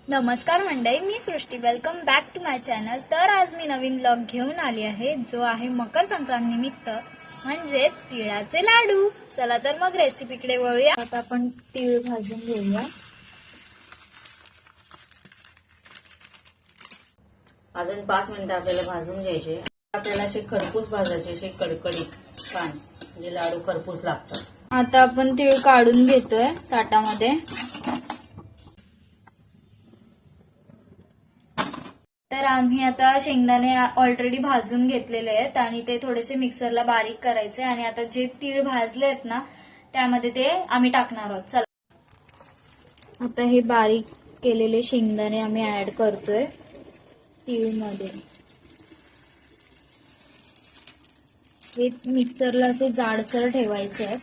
नमस्कार मंडळी, मी Srishti. Welcome back to my channel. तर आज मी नवीन व्लॉग घेऊन आली आहे, जो आहे मकर संक्रांत निमित्त, म्हणजेच तिळाचे लाडू. चला तर मग रेसिपीकडे वळूया. आता आपण तीळ भाजून घेऊया. अजून 5 मिनिटं आपल्याला भाजून घ्यायचे. आपल्याला असे खरपूस भाजायचे, असे कडकडीत छान, म्हणजे लाडू खरपूस लागतात. आता आपण तीळ काढून घेतोय ताटामध्ये. तर आम्ही आता शेंगदाणे ऑलरेडी भाजून घेतलेले आहेत आणि ते थोडेसे मिक्सरला बारीक करायचे. आणि आता जे तीळ भाजले आहेत ना, त्यामध्ये ते आम्ही टाकणार आहोत. चला, आता हे बारीक केलेले शेंगदाणे आम्ही ऍड करतोय तीळमध्ये. हे मिक्सरला असे जाडसर ठेवायचे आहेत,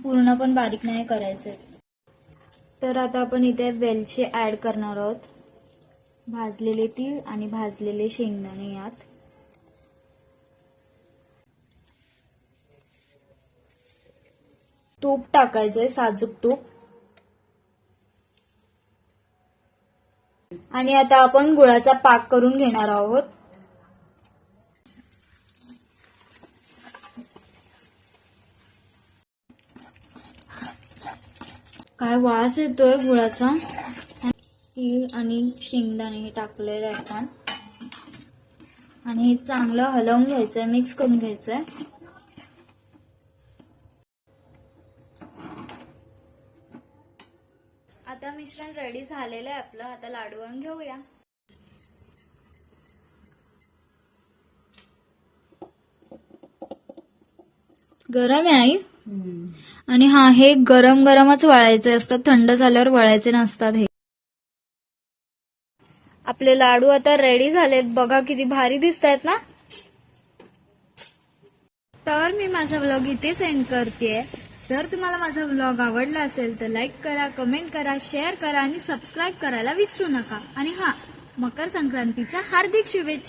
पूर्ण पण बारीक नाही करायचे. तर आता आपण इथे वेलची ऍड करणार आहोत. भाजलेले तीळ आणि भाजलेले शेंगदाणे यात. तूप टाकायचंय, साजूक तूप. आणि आता आपण गुळाचा पाक करून घेणार आहोत. काय वास येतोय गुळाचा. तीळ आणि शेंगदाणे हे टाकलेले आहेत आणि हे चांगलं हलवून घ्यायचंय, मिक्स करून घ्यायचंय. आता मिश्रण रेडी झालेलं आहे आपलं. आता लाडू वळून घेऊया. गरम आहे आई. आणि हे गरम गरमच वळायचे असतात, थंड झाल्यावर वळायचे नसतात. हे आपले लाडू आता रेडी झालेत. बघा किती भारी दिसत आहेत ना. तर मी माझा व्लॉग इथे एंड करतेय. जर तुम्हाला माझा व्लॉग आवडला असेल तर लाईक करा, कमेंट करा, शेअर करा आणि सबस्क्राईब करायला विसरू नका. आणि मकर संक्रांतीच्या हार्दिक शुभेच्छा.